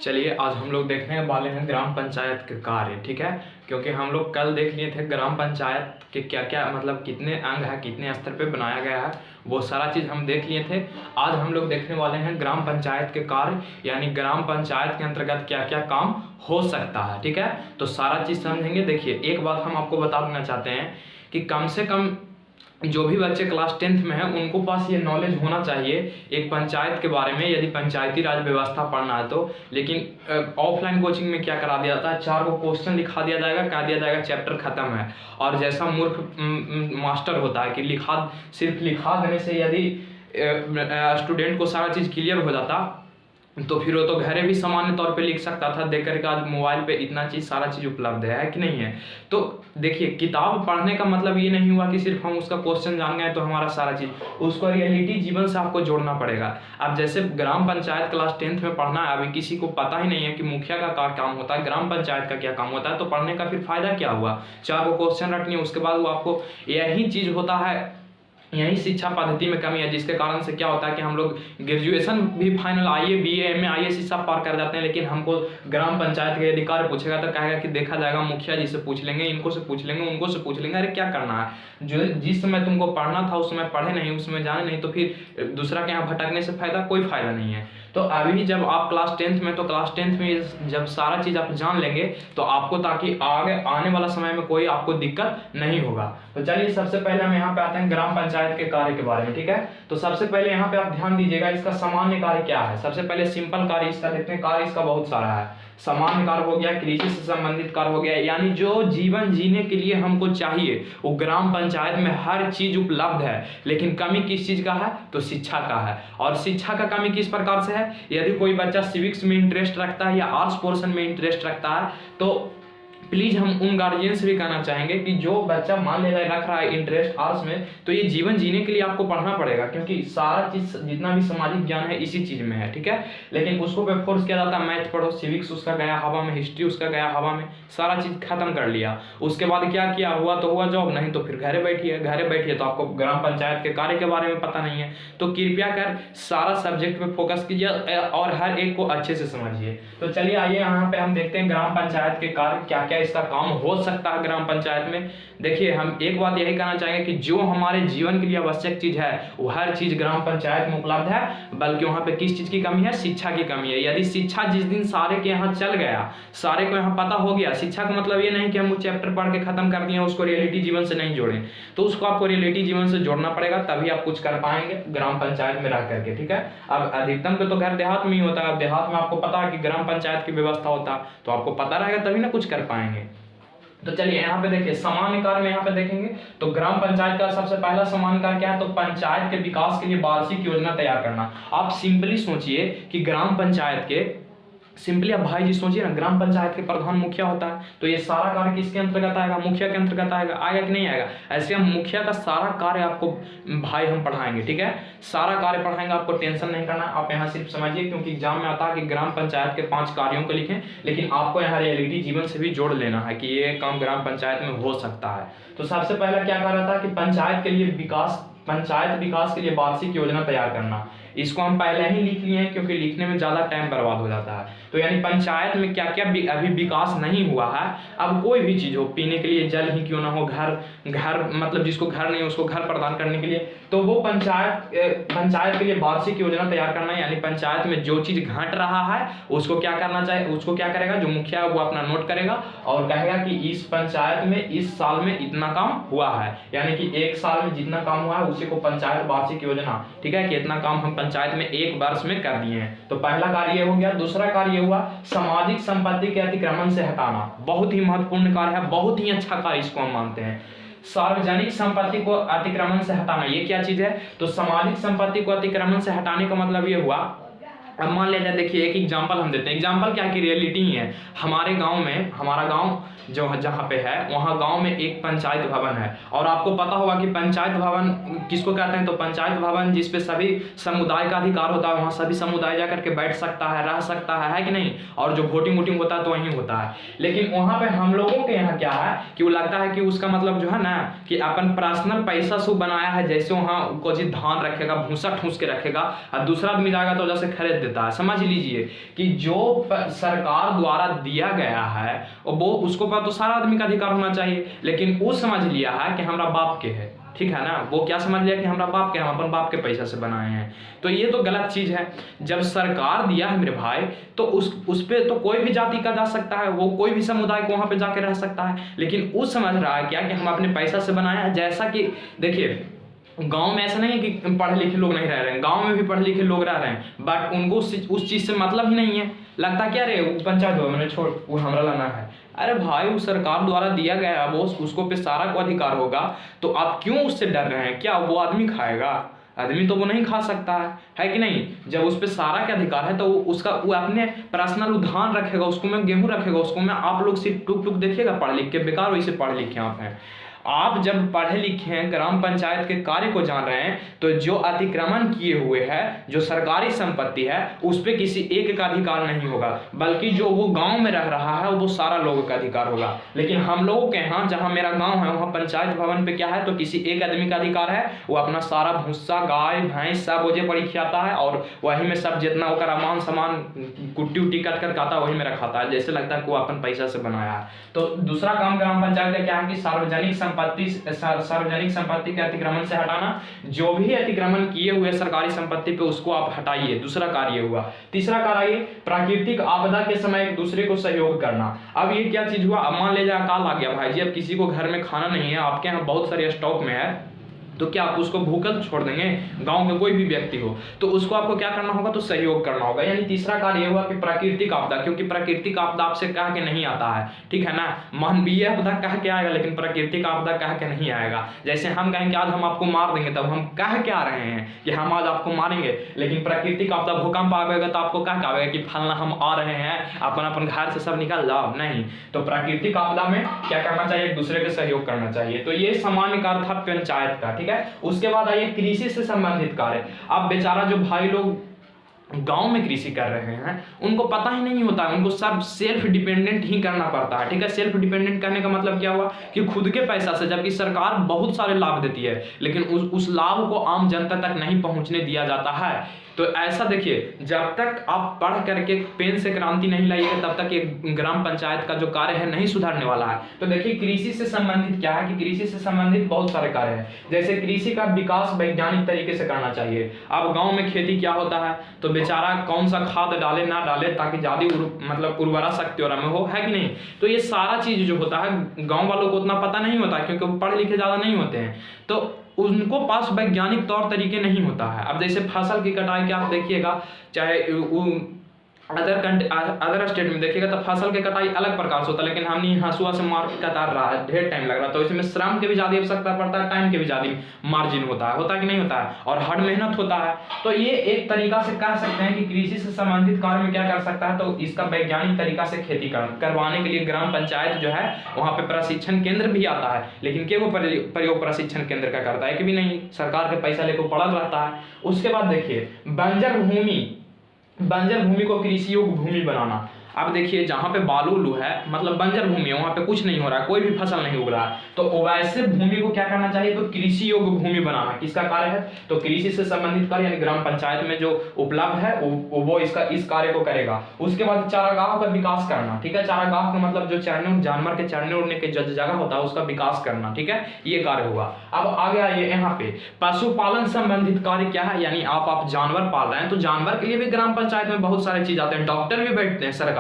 चलिए आज हम लोग देखने वाले हैं ग्राम पंचायत के कार्य। ठीक है, क्योंकि हम लोग कल देख लिए थे ग्राम पंचायत के क्या क्या मतलब कितने अंग है, कितने स्तर पे बनाया गया है, वो सारा चीज़ हम देख लिए थे। आज हम लोग देखने वाले हैं ग्राम पंचायत के कार्य, यानी ग्राम पंचायत के अंतर्गत क्या क्या काम हो सकता है। ठीक है, तो सारा चीज़ समझेंगे। देखिए, एक बात हम आपको बता देना चाहते हैं कि कम से कम जो भी बच्चे क्लास 10th में हैं उनको पास ये नॉलेज होना चाहिए एक पंचायत के बारे में, यदि पंचायती राज व्यवस्था पढ़ना है तो। लेकिन ऑफलाइन कोचिंग में क्या करा दिया जाता है, 4 को क्वेश्चन लिखा दिया जाएगा, कह दिया जाएगा चैप्टर खत्म है। और जैसा मूर्ख मास्टर होता है कि सिर्फ लिखा देने से यदि स्टूडेंट को सारा चीज़ क्लियर हो जाता तो फिर वो तो घरे भी सामान्य तौर पे लिख सकता था, देख करके आज मोबाइल पे इतना चीज़ सारा चीज़ उपलब्ध है कि नहीं है। तो देखिए, किताब पढ़ने का मतलब ये नहीं हुआ कि सिर्फ हम उसका क्वेश्चन जान गए तो हमारा सारा चीज़, उसको रियलिटी जीवन से आपको जोड़ना पड़ेगा। अब जैसे ग्राम पंचायत क्लास 10th में पढ़ना है, अभी किसी को पता ही नहीं है कि मुखिया का क्या काम होता है, ग्राम पंचायत का क्या काम होता है, तो पढ़ने का फिर फायदा क्या हुआ। 4 को क्वेश्चन रटनी है, उसके बाद वो आपको यही चीज़ होता है। यही शिक्षा पद्धति में कमी है, जिसके कारण से क्या होता है कि हम लोग ग्रेजुएशन भी final IAS BA MA IAS सब पार कर जाते हैं, लेकिन हमको ग्राम पंचायत के अधिकार पूछेगा तो कहेगा कि देखा जाएगा, मुखिया जी से पूछ लेंगे, इनको से पूछ लेंगे, उनको से पूछ लेंगे। अरे क्या करना है, जो जिस समय तुमको पढ़ना था उस समय पढ़े नहीं, उस समय जाने नहीं, तो फिर दूसरा के यहाँ भटकने से कोई फायदा नहीं है। तो अभी जब आप क्लास 10th में, तो क्लास 10th में जब सारा चीज़ आप जान लेंगे तो आपको, ताकि आगे आने वाला समय में कोई आपको दिक्कत नहीं होगा। तो चलिए सबसे पहले हम यहाँ पे आते हैं ग्राम पंचायत के कार्य के बारे में। ठीक है, तो सबसे पहले यहाँ पे आप ध्यान दीजिएगा, इसका सामान्य कार्य क्या है। सबसे पहले सिंपल कार्य इसका देखते हैं। कार्य इसका बहुत सारा है। सामान्य कार्य हो गया, कृषि से संबंधित कार्य हो गया, यानी जो जीवन जीने के लिए हमको चाहिए वो ग्राम पंचायत में हर चीज उपलब्ध है। लेकिन कमी किस चीज का है, तो शिक्षा का है। और शिक्षा का कमी किस प्रकार से है, यदि कोई बच्चा सिविक्स में इंटरेस्ट रखता है या आर्ट्स पोर्शन में इंटरेस्ट रखता है, तो प्लीज हम उन गार्जियन से भी कहना चाहेंगे कि जो बच्चा मान ले रख रहा है इंटरेस्ट आर्ट्स में, तो ये जीवन जीने के लिए आपको पढ़ना पड़ेगा, क्योंकि सारा चीज जितना भी सामाजिक ज्ञान है इसी चीज में है। ठीक है, लेकिन उसको पे फोर्स किया जाता है मैथ पढ़ो, सिविक्स उसका गया हवा में, हिस्ट्री उसका गया हवा में, सारा चीज खत्म कर लिया। उसके बाद क्या किया, हुआ तो हुआ जॉब, नहीं तो फिर घरे बैठिए तो आपको ग्राम पंचायत के कार्य के बारे में पता नहीं है। तो कृपया कर सारा सब्जेक्ट पे फोकस कीजिए और हर एक को अच्छे से समझिए। तो चलिए आइए यहाँ पे हम देखते हैं ग्राम पंचायत के कार्य क्या क्या इसका काम हो सकता है ग्राम पंचायत में। देखिए, हम एक बात यही कहना चाहेंगे कि जो हमारे जीवन के लिए आवश्यक चीज है वो हर चीज ग्राम पंचायत में उपलब्ध है, बल्कि वहां पे किस चीज की कमी है, शिक्षा की कमी है। यदि शिक्षा जिस दिन सारे के यहाँ चल गया, सारे को यहाँ पता हो गया, शिक्षा का मतलब ये नहीं कि हम वो चैप्टर पढ़ के खत्म कर दिए, उसको रियलिटी जीवन से नहीं जोड़े, तो उसको आपको रियलिटी जीवन से जोड़ना पड़ेगा, तभी आप कुछ कर पाएंगे ग्राम पंचायत में रह करके। ठीक है, अब अधिकतम तो घर देहात में ही होता है। देहात में आपको पता है कि ग्राम पंचायत की व्यवस्था होता है, तो आपको पता रहेगा तभी ना कुछ कर पाएंगे। तो चलिए यहाँ पे देखिए सामान्य कार्य में यहाँ पे देखेंगे तो ग्राम पंचायत का सबसे पहला सामान्य कार्य क्या है, तो पंचायत के विकास के लिए वार्षिक योजना तैयार करना। आप सिंपली सोचिए कि ग्राम पंचायत के, सिंपली आप भाई जी सोचिए ना, ग्राम पंचायत के प्रधान मुखिया होता है, तो ये सारा कार्य किसके अंतर्गत आएगा, मुखिया के अंतर्गत आएगा कि नहीं आएगा। ऐसे हम मुखिया का सारा कार्य आपको भाई हम पढ़ाएंगे। ठीक है, सारा कार्य पढ़ाएंगे, आपको टेंशन नहीं करना। आप यहाँ सिर्फ समझिए, क्योंकि एग्जाम में आता है कि ग्राम पंचायत के 5 कार्यों को लिखें, लेकिन आपको यहाँ रियलिटी जीवन से भी जोड़ लेना है कि ये काम ग्राम पंचायत में हो सकता है। तो सबसे पहला क्या कार्य था कि पंचायत विकास के लिए वार्षिक योजना तैयार करना। इसको हम पहले ही लिख लिए हैं, क्योंकि लिखने में ज्यादा टाइम बर्बाद हो जाता है। तो यानी पंचायत में क्या क्या अभी विकास नहीं हुआ है, अब कोई भी चीज हो, पीने के लिए जल ही क्यों ना हो, घर मतलब जिसको घर नहीं उसको घर प्रदान करने के लिए, तो वो पंचायत के लिए वार्षिक योजना तैयार करना है। यानी पंचायत में जो चीज घट रहा है उसको क्या करना चाहिए, उसको क्या करेगा, जो मुखिया वो अपना नोट करेगा और कहेगा कि इस पंचायत में इस साल में इतना काम हुआ है, यानी कि एक साल में जितना काम हुआ है उसी को पंचायत वार्षिक योजना। ठीक है, कि इतना काम हम पंचायत में एक वर्ष में कर दिए हैं। तो पहला कार्य ये हो गया। दूसरा कार्य हुआ सामाजिक संपत्ति के अतिक्रमण से हटाना। बहुत ही महत्वपूर्ण कार्य है, बहुत ही अच्छा कार्य इसको हम मानते हैं। सार्वजनिक संपत्ति को अतिक्रमण से हटाना, ये क्या चीज है, तो सामाजिक संपत्ति को अतिक्रमण से हटाने का मतलब ये हुआ, अब मान लिया, देखिए एक एग्जांपल हम देते हैं। एग्जांपल क्या की रियलिटी ही है। हमारे गांव में, हमारा गांव जो जहाँ पे है वहाँ गांव में एक पंचायत भवन है, और आपको पता होगा कि पंचायत भवन किसको कहते हैं, तो पंचायत भवन जिसपे सभी समुदाय का अधिकार होता है, वहाँ सभी समुदाय जाकर के बैठ सकता है, रह सकता है कि नहीं, और जो वोटिंग होता है तो वहीं होता है। लेकिन वहाँ पे हम लोगों के यहाँ क्या है कि वो लगता है कि उसका मतलब जो है ना कि अपन पर्सनल पैसा सु बनाया है, जैसे वहाँ कुछ धान रखेगा, भूसा ठूस के रखेगा, और दूसरा आदमी जाएगा तो जैसे खड़े देता है। समझ लीजिए कि जो सरकार द्वारा दिया गया है वो उसको पर तो सारा आदमी का अधिकार होना चाहिए, लेकिन वो समझ लिया है कि हमारा बाप के है, ठीक है ना, वो क्या समझ लिया कि हमारा बाप के, हम अपन बाप के पैसा से बनाए हैं। तो ये तो गलत चीज है। जब सरकार दिया है मेरे भाई तो उस पे तो कोई भी जाति का जा सकता है, वो कोई भी समुदाय को वहां पे जाके रह सकता है, लेकिन वो समझ रहा है क्या कि हम अपने पैसा से बनाया है। जैसा कि देखिए गांव में ऐसा नहीं है कि पढ़े लिखे लोग नहीं रह रहे हैं, गांव में भी पढ़े लिखे लोग रह रहे हैं, बट उनको उस चीज से मतलब ही नहीं है। लगता क्या रे पंचायत हो मैंने छोड़, वो हमारा लाना है। अरे भाई वो सरकार द्वारा दिया गया है, वो उसको पे सारा को अधिकार होगा, तो आप क्यों उससे डर रहे हैं? क्या वो आदमी खाएगा? आदमी तो वो नहीं खा सकता है कि नहीं? जब उस पे सारा के अधिकार है तो वो अपने पर्सनल धान रखेगा, उसको में गेहूं रखेगा, उसको में आप लोग सिर्फ टुक टुक देखिएगा पढ़ लिख के, बेकार वैसे पढ़ लिखे आप हैं। आप जब पढ़े लिखे हैं, ग्राम पंचायत के कार्य को जान रहे हैं, तो जो अतिक्रमण किए हुए है, जो सरकारी संपत्ति है, उस पर किसी एक का अधिकार नहीं होगा, बल्कि जो वो गांव में रह रहा है वो सारा लोगों का अधिकार होगा। लेकिन हम लोगों के यहाँ, जहाँ मेरा गांव है, वहाँ पंचायत भवन पे क्या है, तो किसी एक आदमी का अधिकार है, वो अपना सारा भूसा गाय भैंस सब ओजे पड़ी खिलाता है, और वही में सब जितना होकर मान सामान कुट्टी उट्टी कट कर खाता है वही में रखाता है, जैसे लगता है कि वो अपन पैसा से बनाया है। तो दूसरा काम ग्राम पंचायत का क्या है कि सार्वजनिक संपत्ति के अतिक्रमण से हटाना। जो भी अतिक्रमण किए हुए सरकारी संपत्ति पे उसको आप हटाइए, दूसरा कार्य हुआ। तीसरा कार्य प्राकृतिक आपदा के समय एक दूसरे को सहयोग करना। अब ये क्या चीज हुआ? अब मान लीजिए अकाल आ गया भाई जी, अब किसी को घर में खाना नहीं है, आपके यहाँ बहुत सारे स्टॉक में है, तो क्या आप उसको भूखल छोड़ देंगे? गांव में कोई भी व्यक्ति हो तो उसको आपको क्या करना होगा? तो सहयोग करना होगा। यानी तीसरा कार्य हुआ कि प्राकृतिक आपदा, क्योंकि प्राकृतिक आपदा आपसे कह के नहीं आता है, ठीक है ना। मानवीय आपदा कह के आएगा, लेकिन प्राकृतिक आपदा कह के नहीं आएगा। जैसे हम कहेंगे आज हम आपको मार देंगे, तब हम कह के आ रहे हैं कि हम आज आपको मारेंगे, लेकिन प्राकृतिक आपदा भूकंप आएगा तो आपको कह के आएगा कि फलना हम आ रहे हैं, अपन अपन घर से सब निकल जाओ, नहीं। तो प्राकृतिक आपदा में क्या करना चाहिए? एक दूसरे के सहयोग करना चाहिए। तो ये सामान्य कार्य था पंचायत का, ठीक है। उसके बाद आइए कृषि से संबंधित कार्य। अब बेचारा जो भाई लोग गांव में कृषि कर रहे हैं उनको पता ही नहीं होता है, उनको सब सेल्फ डिपेंडेंट ही करना पड़ता है, ठीक है। सेल्फ डिपेंडेंट करने का मतलब क्या हुआ कि खुद के पैसा से, जबकि सरकार बहुत सारे लाभ देती है, लेकिन उस लाभ को आम जनता तक नहीं पहुंचने दिया जाता है। तो ऐसा देखिए, जब तक आप पढ़ करके पेन से क्रांति नहीं लाइएगा तब तक ये ग्राम पंचायत का जो कार्य है नहीं सुधरने वाला है। तो देखिए कृषि से संबंधित क्या है कि कृषि से संबंधित बहुत सारे कार्य हैं। जैसे कृषि का विकास वैज्ञानिक तरीके से करना चाहिए। अब गांव में खेती क्या होता है, तो बेचारा कौन सा खाद डाले ना डाले ताकि ज्यादा मतलब उर्वरा शक्ति और में हो, है कि नहीं। तो ये सारा चीज जो होता है गाँव वालों को उतना पता नहीं होता, क्योंकि वो पढ़े लिखे ज्यादा नहीं होते हैं, तो उनको पास वैज्ञानिक तौर तरीके नहीं होता है। अब जैसे फसल की कटाई के आप देखिएगा, चाहे अदर स्टेट में देखिएगा तो फसल की कटाई अलग प्रकार से होता है, लेकिन हमने हंसुआ से मार के कतार रहा है, ढेर टाइम लग रहा है, तो इसमें श्रम के भी ज्यादा आवश्यकता पड़ता है, टाइम के भी ज्यादा मार्जिन होता है कि नहीं होता है, और हर मेहनत होता है। तो ये एक तरीका से कह सकते हैं कि कृषि से संबंधित कार्य में क्या कर सकता है, तो इसका वैज्ञानिक तरीका से खेती करवाने के लिए ग्राम पंचायत जो है वहां पे प्रशिक्षण केंद्र भी आता है, लेकिन क्या वो प्रयोग प्रशिक्षण केंद्र का करता है कि भी नहीं, सरकार के पैसा लेकर पड़ल रहता है। उसके बाद देखिए बंजर भूमि को कृषि योग्य भूमि बनाना। अब देखिए जहाँ पे बालू उलू है, मतलब बंजर भूमि है, वहाँ पे कुछ नहीं हो रहा है, कोई भी फसल नहीं उग रहा है, तो वैसे भूमि को क्या करना चाहिए, तो कृषि योग्य भूमि बनाना। किसका कार्य है, तो कृषि से संबंधित कार्य, यानी ग्राम पंचायत में जो उपलब्ध है वो इस कार्य को करेगा। उसके बाद चारागाह का विकास करना, ठीक है। चारागाह का मतलब जो जानवर के चरने उड़ने के जो जगह होता है उसका विकास करना, ठीक है, ये कार्य होगा। अब आगे आइए, यहाँ पे पशुपालन संबंधित कार्य क्या है, यानी आप जानवर पाल रहे हैं, तो जानवर के लिए भी ग्राम पंचायत में बहुत सारे चीज आते हैं, डॉक्टर भी बैठते हैं सरकारी,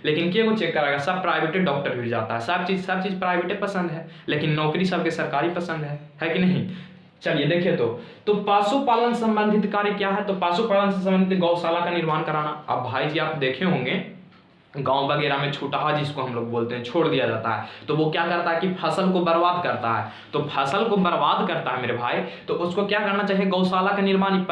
लेकिन क्या वो चेक करेगा, सब प्राइवेट डॉक्टर भी जाता है, सब चीज प्राइवेट पसंद है, लेकिन नौकरी सबके सरकारी पसंद है कि नहीं। चलिए देखिए, तो पशुपालन संबंधित कार्य क्या है, तो पशुपालन से संबंधित गौशाला का निर्माण कराना। अब भाई जी आप देखे होंगे गांव वगैरह में छूटा जिसको हम लोग बोलते हैं, छोड़ दिया जाता है, तो वो क्या करता है कि फसल को बर्बाद करता है। तो फसल को बर्बाद करता है मेरे भाई, तो उसको क्या करना चाहिए, गौशाला का निर्माण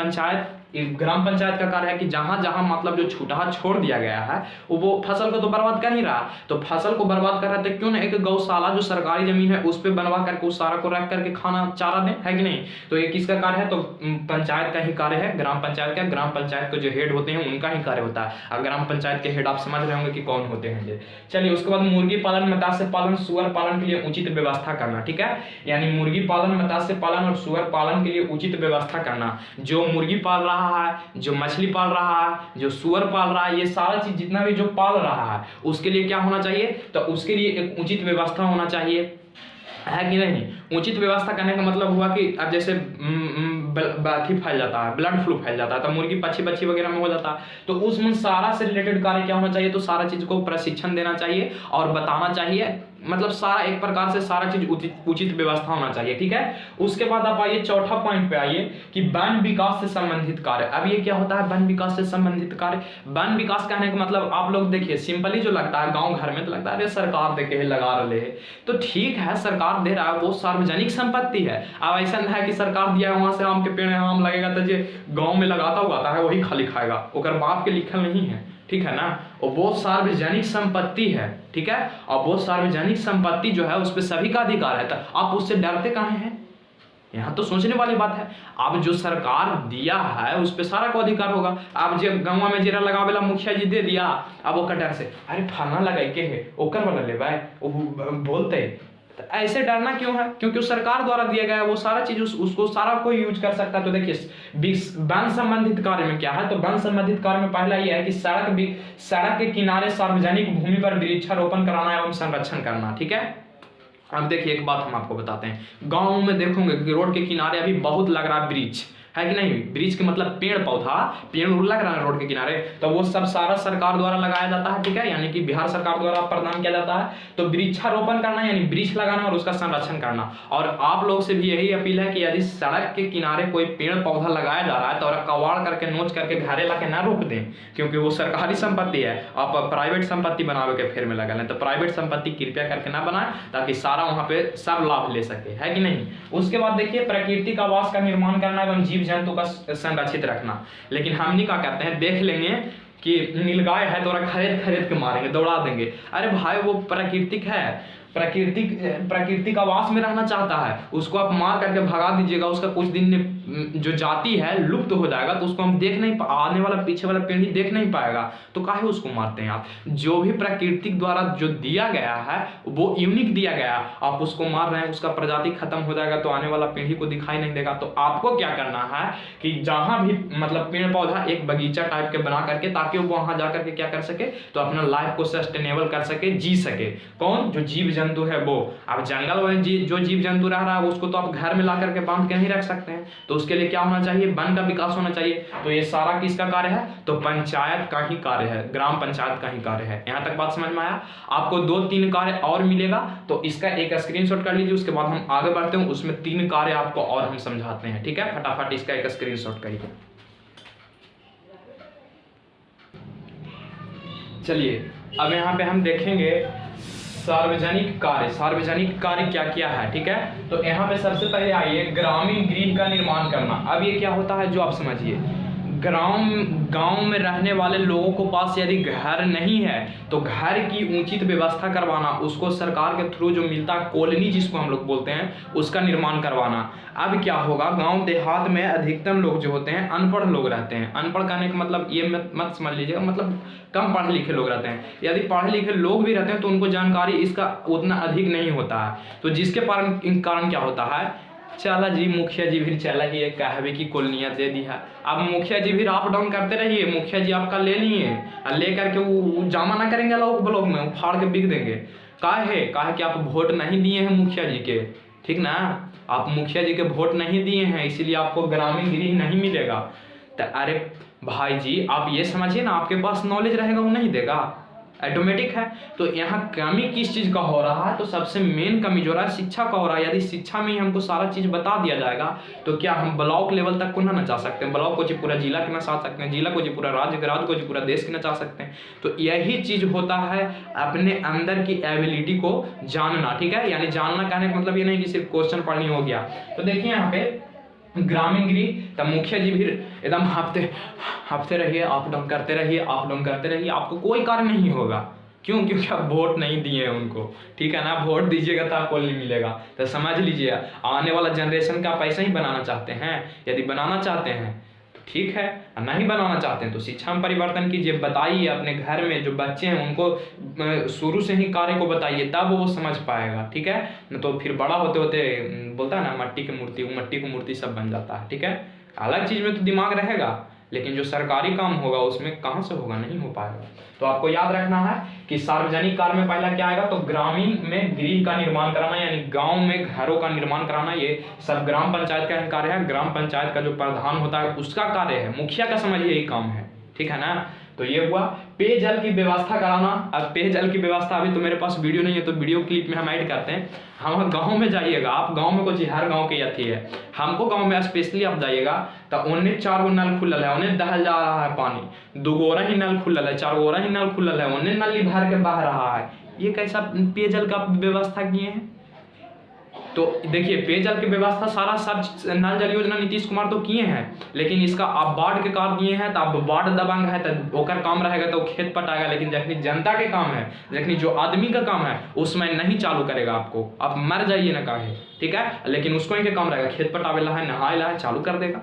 ग्राम पंचायत का कार्य है कि जहां जहां मतलब जो छूटा छोड़ दिया गया है वो फसल को तो बर्बाद कर ही रहा, तो फसल को बर्बाद कर रहा है, तो क्यों ना एक गौशाला जो सरकारी जमीन है उस पर बनवा करके उस सारा को रख करके खाना चारा दें, है कि नहीं। तो ये किसका कार्य है, तो पंचायत का ही कार्य है, ग्राम पंचायत का। ग्राम पंचायत के जो हेड होते हैं उनका ही कार्य होता है। अब ग्राम पंचायत के हेड आप समझ रहे होंगे कि कौन होते हैं ये। चलिए उसके बाद मुर्गी पालन, मत्स्य पालन, सुअर पालन के लिए उचित व्यवस्था करना, ठीक है। यानी मुर्गी पालन, मत्स्य पालन और सुअर पालन के लिए उचित व्यवस्था करना। जो मुर्गी पाल रहा रहा है, जो मछली पाल रहा है, जो सुअर पाल रहा है, ये सारा चीज जितना भी जो पाल रहा है उसके लिए क्या होना चाहिए, तो उसके लिए एक उचित व्यवस्था होना चाहिए, है कि नहीं। उचित व्यवस्था करने का मतलब हुआ कि अब जैसे बाथी फैल जाता है, ब्लड फ्लू फैल जाता है, तो मुर्गी पक्षी वगैरह में हो जाता है, तो उसमें सारा से रिलेटेड कार्य क्या होना चाहिए, तो सारा चीज को प्रशिक्षण देना चाहिए और बताना चाहिए, मतलब सारा एक प्रकार से सारा चीज उचित व्यवस्था होना चाहिए, ठीक है। उसके बाद आप आइए चौथा पॉइंट पे आइए कि वन विकास से संबंधित कार्य। अब ये क्या होता है वन विकास से संबंधित कार्य? वन विकास कहने का मतलब आप लोग देखिए सिंपली जो लगता है गांव घर में तो लगता है अरे सरकार दे के लगा रहे है, तो ठीक है सरकार दे रहा है, वो सार्वजनिक संपत्ति है। अब ऐसा नहीं है कि सरकार दिया है वहां से आम के पेड़ है, आम लगेगा तो जो गाँव में लगाता उगाता है वही खाली खाएगा, ओकर बाप के लिखल नहीं है, ठीक है ना। और वो सार्वजनिक संपत्ति है, ठीक है, और वो सार्वजनिक संपत्ति जो है उस पर सभी का अधिकार है, तो आप उससे डरते काहे हैं? यहाँ तो सोचने वाली बात है। अब जो सरकार दिया है उस पर सारा को अधिकार होगा। अब जो गाँव में जेरा लगावेला मुखिया जी दे दिया, अब वो डर से अरे फलना लगाई के है ओकर वाला ले भाई वो बोलते, तो ऐसे डरना क्यों है? क्योंकि सरकार द्वारा दिया गया है, वो सारा चीज उसको सारा कोई यूज कर सकता है। तो देखिए वन संबंधित कार्य में क्या है, तो वन संबंधित कार्य में पहला ये है कि सड़क के किनारे सार्वजनिक भूमि पर वृक्षारोपण कराना एवं संरक्षण करना, ठीक है। अब देखिए एक बात हम आपको बताते हैं, गाँव में देखोगे कि रोड के किनारे अभी बहुत लग रहा है वृक्ष, है कि नहीं। वृक्ष के मतलब पेड़ पौधा, पेड़ लग रहा है रोड के किनारे, तो वो सब सारा सरकार द्वारा लगाया जाता है, ठीक है, यानी कि बिहार सरकार द्वारा प्रदान किया जाता है। तो वृक्षारोपण करना यानी वृक्ष लगाना और उसका संरक्षण करना। और आप लोग से भी यही अपील है कि यदि सड़क के किनारे कोई पेड़ पौधा लगाया जा रहा है तो कबाड़ करके नोच करके घरे ला के ना रोक दें, क्योंकि वो सरकारी संपत्ति है। आप प्राइवेट संपत्ति बनावे के फेर में लगा लें, तो प्राइवेट संपत्ति कृपया करके ना बनाए, ताकि सारा वहाँ पे सब लाभ ले सके, है कि नहीं। उसके बाद देखिए प्राकृतिक आवास का निर्माण करना एवं जीव जंतु का संरक्षित रखना। लेकिन हमनी क्या कहते हैं, देख लेंगे कि नीलगाय है तो खरीद के मारेंगे, दौड़ा देंगे। अरे भाई वो प्राकृतिक है, प्राकृतिक आवास में रहना चाहता है, उसको आप मार करके भगा दीजिएगा, उसका कुछ दिन जो जाति है लुप्त हो जाएगा, तो उसको हम देख नहीं, आने वाला पीछे वाला पीढ़ी देख नहीं पाएगा, तो काहे उसको मारते हैं आप? जो भी प्राकृतिक द्वारा जो दिया गया है वो यूनिक दिया गया, आप उसको मार रहे हैं, उसका प्रजाति खत्म हो जाएगा तो आने वाला पीढ़ी को दिखाई नहीं देगा। तो आपको क्या करना है कि जहां भी मतलब पेड़ पौधा एक बगीचा टाइप के बना करके, ताकि वो वहां जाकर के क्या कर सके, तो अपना लाइफ को सस्टेनेबल कर सके, जी सके। कौन? जो जीव जंतु है वो। अब जंगल में जो जीव जंतु रह रहा है उसको तो आप घर में ला करके बांध के नहीं रख सकते हैं, तो उसके लिए क्या होना चाहिए, वन का विकास होना चाहिए। तो ये सारा किसका कार्य है, तो पंचायत का ही कार्य है, ग्राम पंचायत का ही कार्य है। यहाँ तक बात समझ में आया? आपको 2-3 कार्य और मिलेगा, तो इसका एक स्क्रीनशॉट कर लीजिए, उसके बाद हम आगे बढ़ते हैं, उसमें 3 कार्य आपको और हम समझाते हैं, ठीक है। फटाफट इसका एक स्क्रीनशॉट करिए। चलिए अब यहाँ पे हम देखेंगे सार्वजनिक कार्य क्या क्या है, ठीक है। तो यहाँ पे सबसे पहले आइए ग्रामीण गृह का निर्माण करना। अब ये क्या होता है जो आप समझिए, गांव में रहने वाले लोगों को पास यदि घर नहीं है तो घर की उचित व्यवस्था करवाना, उसको सरकार के थ्रू जो मिलता है कॉलोनी जिसको हम लोग बोलते हैं, उसका निर्माण करवाना। अब क्या होगा, गांव देहात में अधिकतम लोग जो होते हैं अनपढ़ लोग रहते हैं। अनपढ़ कहने का मतलब ये मत समझ लीजिएगा, मतलब कम पढ़े लिखे लोग रहते हैं। यदि पढ़े लिखे लोग भी रहते हैं तो उनको जानकारी इसका उतना अधिक नहीं होता है, तो जिसके कारण क्या होता है, चला जी मुखिया जी भी चला ही है, कहवे की कॉलोनियाँ दे दी है। अब मुखिया जी भी अप डाउन करते रहिए, मुखिया जी आपका ले लिए और ले करके वो जमा ना करेंगे लोग ब्लॉक में, वो फाड़ के बिक देंगे। काहे कि आप वोट नहीं दिए हैं मुखिया जी के, ठीक ना, आप मुखिया जी के वोट नहीं दिए हैं, इसीलिए आपको ग्रामीण गृह नहीं मिलेगा। तो अरे भाई जी आप ये समझिए ना, आपके पास नॉलेज रहेगा वो नहीं देगा, ऑटोमेटिक है। तो यहाँ कमी किस चीज़ का हो रहा है, तो सबसे मेन कमी जो रहा है शिक्षा का हो रहा है। यदि शिक्षा में ही हमको सारा चीज़ बता दिया जाएगा तो क्या हम ब्लॉक लेवल तक को ना नचा सकते हैं, ब्लॉक को जी पूरा जिला के नचा सकते हैं, जिला को जी पूरा राज्य को जी पूरा देश के नचा सकते हैं। तो यही चीज़ होता है अपने अंदर की एबिलिटी को जानना, ठीक है। यानी जानना कहने का मतलब ये नहीं कि सिर्फ क्वेश्चन पढ़नी हो गया। तो देखिए यहाँ पे ग्रामीण गृह, तब मुखिया जी भी एकदम हफ्ते रहिए, अप डाउन करते रहिए, आपको कोई कार्य नहीं होगा। क्यों? क्योंकि आप वोट नहीं दिए हैं उनको, ठीक है ना। वोट दीजिएगा तो आपको नहीं मिलेगा। तो समझ लीजिए आने वाला जनरेशन का पैसा ही बनाना चाहते हैं। यदि बनाना चाहते हैं तो ठीक है, नहीं बनाना चाहते हैं तो शिक्षा में परिवर्तन कीजिए। बताइए अपने घर में जो बच्चे हैं उनको शुरू से ही कार्य को बताइए, तब वो समझ पाएगा, ठीक है। न तो फिर बड़ा होते होते बोलता है ना मट्टी की मूर्ति, वो मट्टी की मूर्ति सब बन जाता है, ठीक है। अलग चीज में तो दिमाग रहेगा, लेकिन जो सरकारी काम होगा उसमें कहाँ से होगा, नहीं हो पाएगा। तो आपको याद रखना है कि सार्वजनिक कार्य में पहला क्या आएगा, तो ग्रामीण में गृह का निर्माण कराना, यानी गांव में घरों का निर्माण कराना, ये सब ग्राम पंचायत का कार्य है। ग्राम पंचायत का जो प्रधान होता है उसका कार्य है, मुखिया का समझिए यही काम है, ठीक है ना। तो ये हुआ। पेयजल की व्यवस्था कराना। अब पेयजल की व्यवस्था अभी तो मेरे पास वीडियो नहीं है, तो वीडियो क्लिप में हम ऐड करते हैं। हम गांव में जाइएगा, आप गांव में कुछ हर गांव की अथी है, हमको गांव में स्पेशली आप जाइएगा तो उन्हें 4 गो नल खुलल है, उन्हें दहल जा रहा है पानी, 2 गोरा ही नल खुलल है, 4 गोरा ही नल खुलल है, उन्हें नली भर के बह रहा है। ये कैसा पेयजल का व्यवस्था किए हैं। तो देखिए पेयजल की व्यवस्था सारा सब नल जल योजना नीतीश कुमार तो किए हैं, लेकिन इसका आप बाढ़ के काम दिए हैं, तो अब बाढ़ दबंग है तो ओकर काम रहेगा तो खेत पटाएगा, लेकिन जखनी जनता के काम है, जखनी जो आदमी का काम है उसमें नहीं चालू करेगा। आपको आप मर जाइए ना काहे, ठीक है, लेकिन उसको इनके काम रहेगा, खेत पटावेला है, नहाएला है, चालू कर देगा।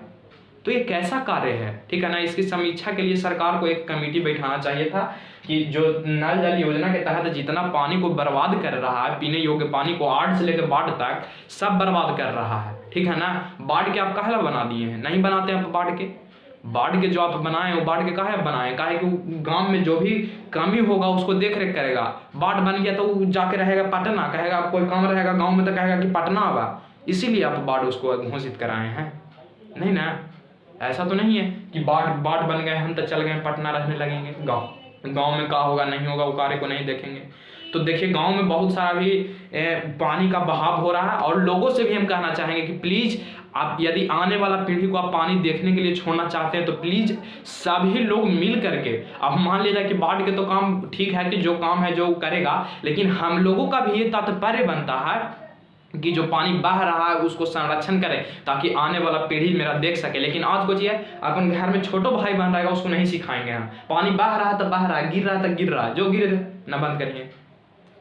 तो ये कैसा कार्य है, ठीक है ना। इसकी समीक्षा के लिए सरकार को एक कमेटी बैठाना चाहिए था कि जो नल जल योजना के तहत जितना पानी को बर्बाद कर रहा है, पीने योग्य पानी को 8 से लेकर बाढ़ तक सब बर्बाद कर रहा है, ठीक है ना। बाढ़ के आप काहे बना दिए हैं, नहीं बनाते आप बाढ़ के जो आप बनाए वो बाढ़ के काहे बनाए, काहे कि गांव में जो भी कमी होगा उसको देख रेख करेगा। बाढ़ बन गया तो वो जाके रहेगा पटना, कहेगा आप कोई काम रहेगा गाँव में तो कहेगा कि पटना आवा, इसीलिए आप बाढ़ उसको घोषित कराए हैं, नहीं ना। ऐसा तो नहीं है कि बाढ़ बन गए हम तो चल गए पटना रहने लगेंगे। गांव में क्या होगा नहीं होगा वो कार्य को नहीं देखेंगे। तो देखिए गांव में बहुत सारा भी पानी का बहाव हो रहा है, और लोगों से भी हम कहना चाहेंगे कि प्लीज आप यदि आने वाला पीढ़ी को आप पानी देखने के लिए छोड़ना चाहते हैं तो प्लीज सभी लोग मिल करके, अब मान लीजिए कि बाढ़ के तो काम ठीक है कि जो काम है जो करेगा, लेकिन हम लोगों का भी ये तात्पर्य बनता है कि जो पानी बह रहा है उसको संरक्षण करें ताकि आने वाला पीढ़ी मेरा देख सके। लेकिन आज को जी है अपन घर में छोटो भाई बन रहेगा उसको नहीं सिखाएंगे हम, पानी बह रहा है तो बह रहा है, गिर रहा है तो गिर रहा है, जो गिरे न बंद करिए।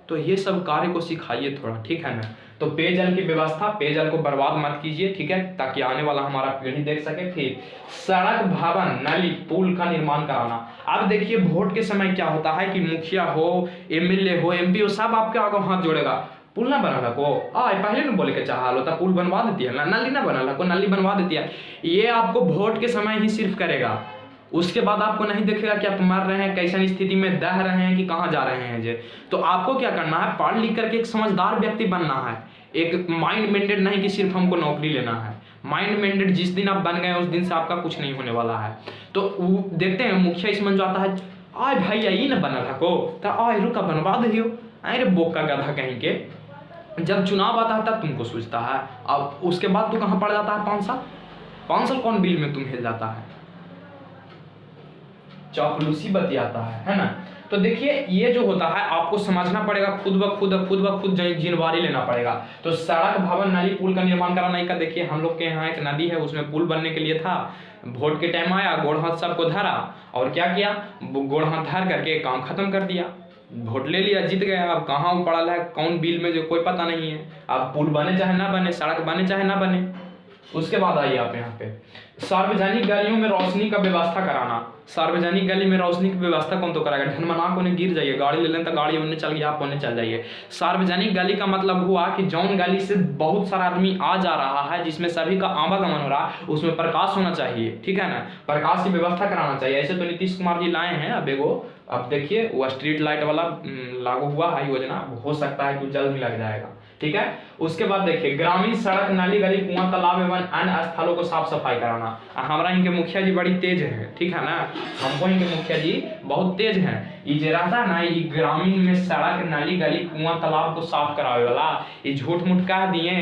तो ये सब कार्य को सिखाइए थोड़ा, ठीक है ना। तो पेयजल की व्यवस्था, पेयजल को बर्बाद मत कीजिए, ठीक है, ताकि आने वाला हमारा पीढ़ी देख सके। फिर सड़क, भवन, नली, पुल का निर्माण कराना। अब देखिए वोट के समय क्या होता है कि मुखिया हो, एमएलए हो, एमपी हो, सब आपके आगे हाथ जोड़ेगा, पुल ना बना को पहले न बोले के चाह लो तो पुल बनवा देती है, नली ना बना को नली बनवा देती है। ये आपको वोट के समय ही सिर्फ करेगा, उसके बाद आपको नहीं देखेगा कि आप मर रहे हैं, कैसी स्थिति में दह रहे हैं कि कहाँ जा रहे हैं जे। तो आपको क्या करना है, पढ़ लिख करके एक समझदार व्यक्ति बनना है, एक माइंड मेंटेड नहीं कि सिर्फ हमको नौकरी लेना है। माइंड मेंटेड जिस दिन आप बन गए उस दिन से आपका कुछ नहीं होने वाला है। तो देखते हैं मुखिया इसमें जो आता है, आय भैया ये ना बना को तो आय रुका बनवा दियो, अरे बोका गधा कहीं के। जब चुनाव आता है तब तुमको सोचता है, अब उसके बाद तू कहाँ पड़ जाता है, 5 साल कौन बिल में तुम हिल जाता है, चापलूसी बतियाता है ना। तो देखिए ये जो होता है आपको समझना पड़ेगा, खुद ब खुद जिम्मेवारी लेना पड़ेगा। तो सड़क, भवन, नाली, पुल का निर्माण कराना का देखिए हम लोग के यहाँ एक नदी है, उसमें पुल बनने के लिए था, वोट के टाइम आया, गोड़ हाथ सबको धरा और क्या किया, गोड़ हाथ धर करके काम खत्म कर दिया, वोट ले लिया, जीत गया। अब कहाँ वो पड़ा है कौन बिल में जो कोई पता नहीं है। अब पुल बने चाहे ना बने, सड़क बने चाहे ना बने। उसके बाद आइए आप यहाँ पे सार्वजनिक गलियों में रोशनी का व्यवस्था कराना। सार्वजनिक गली में रोशनी की व्यवस्था कौन तो कराएगा, ढनमना को गिर जाइए, गाड़ी ले लें तो गाड़ी उन्हें चल गया, आप उन्हें चल जाइए। सार्वजनिक गली का मतलब हुआ कि जौन गली से बहुत सारा आदमी आ जा रहा है, जिसमें सभी का आवागमन हो रहा है, उसमें प्रकाश होना चाहिए, ठीक है ना, प्रकाश की व्यवस्था कराना चाहिए। ऐसे तो नीतीश कुमार जी लाए हैं अब देखिए वो स्ट्रीट लाइट वाला लागू हुआ है योजना, हो सकता है कि जल्द ही लग जाएगा, ठीक है। उसके बाद देखिए ग्रामीण सड़क, नाली, गली, कुआं, तालाब एवं अन्य स्थलों को साफ सफाई कराना। हमारा इनके मुखिया जी बड़ी तेज है, ठीक है ना, हमको इनके मुखिया जी बहुत तेज हैं। ये जो रहता है ना, ये ग्रामीण में सड़क, नाली, गली, कुआं, तालाब को साफ करावे वाला, ये झूठ मूठ कह दिए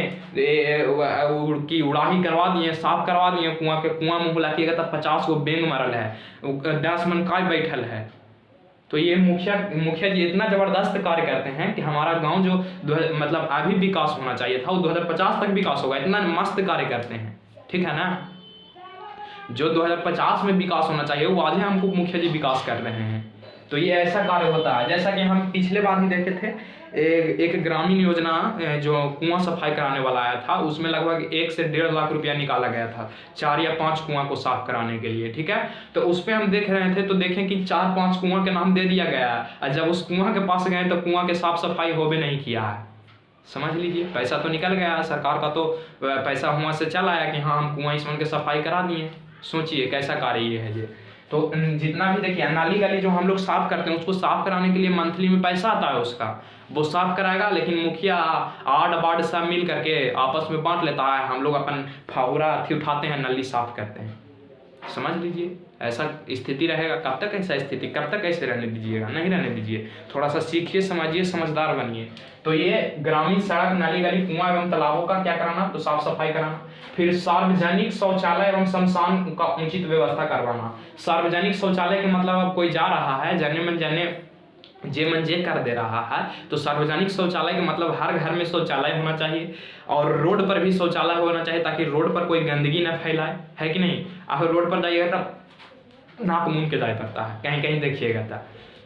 कि उड़ाही करवा दिए, साफ करवा दिए, कुआं में बुलाइएगा तब 50 गो बेंग मरल है, 10 मन काय बैठल है। तो ये मुखिया जी इतना जबरदस्त कार्य करते हैं कि हमारा गांव जो मतलब अभी विकास होना चाहिए था वो 2050 तक विकास होगा, इतना मस्त कार्य करते हैं, ठीक है ना। जो 2050 में विकास होना चाहिए वो आज हमको मुखिया जी विकास कर रहे हैं। तो ये ऐसा कार्य होता है, जैसा कि हम पिछले बार ही देखे थे, एक ग्रामीण योजना जो कुआं सफाई कराने वाला आया था, उसमें लगभग 1 से 1.5 लाख रुपया निकाला गया था 4 या 5 कुआं को साफ कराने के लिए, ठीक है। तो उस पर हम देख रहे थे तो देखें कि 4-5 कुआं के नाम दे दिया गया है, और जब उस कुआं के पास गए तो कुआं के साफ सफाई होबे नहीं किया है। समझ लीजिए पैसा तो निकल गया, सरकार का तो पैसा हुआ से चल आया कि हाँ हम कुआं इसमें के सफाई करा दिए, सोचिए कैसा कार्य ये है ये। तो जितना भी देखिए नाली गली जो हम लोग साफ करते हैं उसको साफ कराने के लिए मंथली में पैसा आता है उसका, वो साफ कराएगा, लेकिन मुखिया आड़ बाड़ सब मिल करके आपस में बांट लेता है, हम लोग अपन फावड़ा अथी उठाते हैं, नली साफ करते हैं। समझ लीजिए ऐसा स्थिति रहेगा। कब तक ऐसा स्थिति, कब तक ऐसे रहने दीजिएगा, नहीं रहने दीजिए। थोड़ा सा सीखिए, समझिए, समझदार बनिए। तो ये ग्रामीण सड़क, नाली गली, कुआं एवं तालाबों का क्या कराना, तो साफ सफाई कराना। फिर सार्वजनिक शौचालय एवं शमशान का उचित व्यवस्था करवाना। सार्वजनिक शौचालय के मतलब अब कोई जा रहा है जाने मन जाने जे मन जे कर दे रहा है, तो सार्वजनिक शौचालय का मतलब हर घर में शौचालय होना चाहिए और रोड पर भी शौचालय होना चाहिए, ताकि रोड पर कोई गंदगी न फैलाए, है कि नहीं। अगर रोड पर जाइएगा तब नाक मूंद के जाए पड़ता है, कहीं कहीं देखिएगा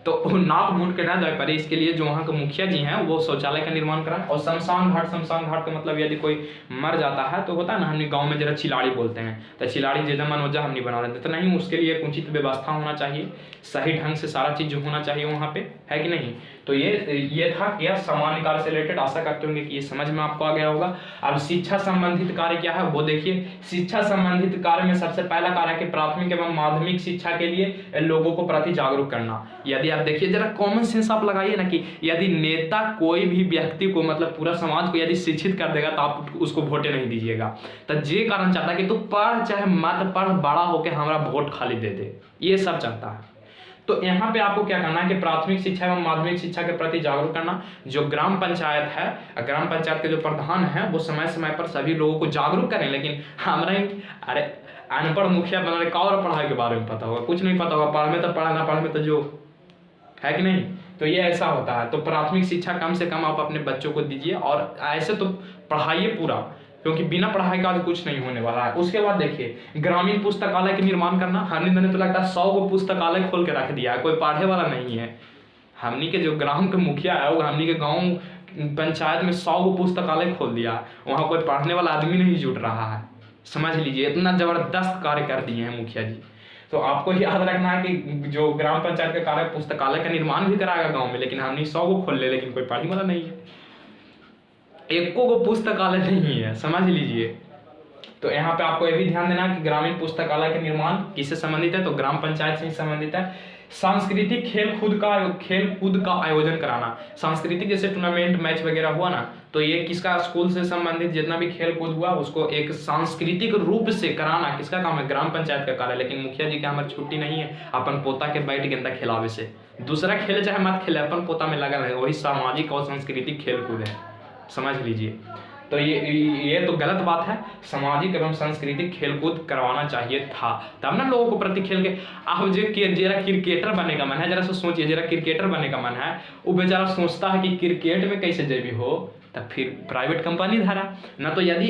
तो नाक मूंद के ना जाए पड़े, इसके लिए जो वहाँ के मुखिया जी हैं वो शौचालय का निर्माण कराएं। और शमशान घाट का मतलब यदि कोई मर जाता है तो होता है ना, हम गाँव में जरा चिलाड़ी बोलते हैं, तो चिलाड़ी जे जमन वजह हम नहीं बना देते, तो नहीं, उसके लिए उचित व्यवस्था होना चाहिए, सही ढंग से सारा चीज़ जो होना चाहिए वहाँ पे, है कि नहीं। तो ये था क्या सामान्य कार्य से रिलेटेड। आशा करते होंगे कि ये समझ में आपको आ गया होगा। अब शिक्षा संबंधित कार्य क्या है वो देखिए। शिक्षा संबंधित कार्य में सबसे पहला कार्य है कि प्राथमिक एवं माध्यमिक शिक्षा के लिए लोगों को प्रति जागरूक करना। यदि आप देखिए जरा कॉमन सेंस आप लगाइए ना, कि यदि नेता कोई भी व्यक्ति को मतलब पूरा समाज को यदि शिक्षित कर देगा तो आप उसको वोटे नहीं दीजिएगा। तो ये कारण चाहता है कि तू पढ़ चाहे मत पढ़, बड़ा होकर हमारा वोट खाली दे दे, ये सब चाहता है। तो यहाँ पे आपको क्या करना है कि प्राथमिक शिक्षा एवं माध्यमिक शिक्षा के प्रति जागरूक करना। जो ग्राम पंचायत है, ग्राम पंचायत के जो प्रधान है वो समय समय पर सभी लोगों को जागरूक करें। लेकिन हमारे अरे अनपढ़ मुखिया बना रहे, और पढ़ाई के बारे में पता होगा, कुछ नहीं पता होगा, पढ़ में तो पढ़ा, ना पढ़ में तो जो है कि नहीं। तो ये ऐसा होता है। तो प्राथमिक शिक्षा कम से कम आप अपने बच्चों को दीजिए, और ऐसे तो पढ़ाइए पूरा, क्योंकि बिना पढ़ाई का कुछ नहीं होने वाला है। उसके बाद देखिए ग्रामीण पुस्तकालय के निर्माण करना। हमने तो लगता है 100 को पुस्तकालय खोल के रख दिया है, कोई पढ़े वाला नहीं है। हमनी के जो ग्राम के मुखिया है वो हमनी के गांव पंचायत में 100 को पुस्तकालय खोल दिया, वहाँ कोई पढ़ने वाला आदमी नहीं जुट रहा है। समझ लीजिए इतना जबरदस्त कार्य कर दिए हैं मुखिया जी। तो आपको याद रखना है कि जो ग्राम पंचायत का कार्य पुस्तकालय का निर्माण भी कराएगा गाँव में, लेकिन हमने 100 को खोल ले, लेकिन कोई पढ़ने वाला नहीं है, एको को पुस्तकालय नहीं है। समझ लीजिए। तो यहाँ पे आपको ये भी ध्यान देना कि ग्रामीण पुस्तकालय के निर्माण किससे संबंधित है, तो ग्राम पंचायत से ही संबंधित है। सांस्कृतिक खेल कूद का आयोजन कराना। सांस्कृतिक जैसे टूर्नामेंट मैच वगैरह हुआ ना, तो ये किसका, स्कूल से संबंधित जितना भी खेल कूद हुआ उसको एक सांस्कृतिक रूप से कराना किसका काम है, ग्राम पंचायत का कार्य। लेकिन मुखिया जी का हमारी छुट्टी नहीं है अपन पोता के बैठ गेंदा खिलावे से। दूसरा खेले चाहे मत खेले, अपन पोता में लगा रहे, वही सामाजिक और सांस्कृतिक खेल कूद है। समझ लीजिए। तो ये तो गलत बात है। सामाजिक एवं सांस्कृतिक खेलकूद करवाना चाहिए था, तब ना लोगों को प्रति खेल के। आप जरा क्रिकेटर बनने का मन है, जरा सोचिए, जरा क्रिकेटर बनने का मन है, वो बेचारा सोचता है कि क्रिकेट में कैसे जेबी हो, तब फिर प्राइवेट कंपनी धरा ना। तो यदि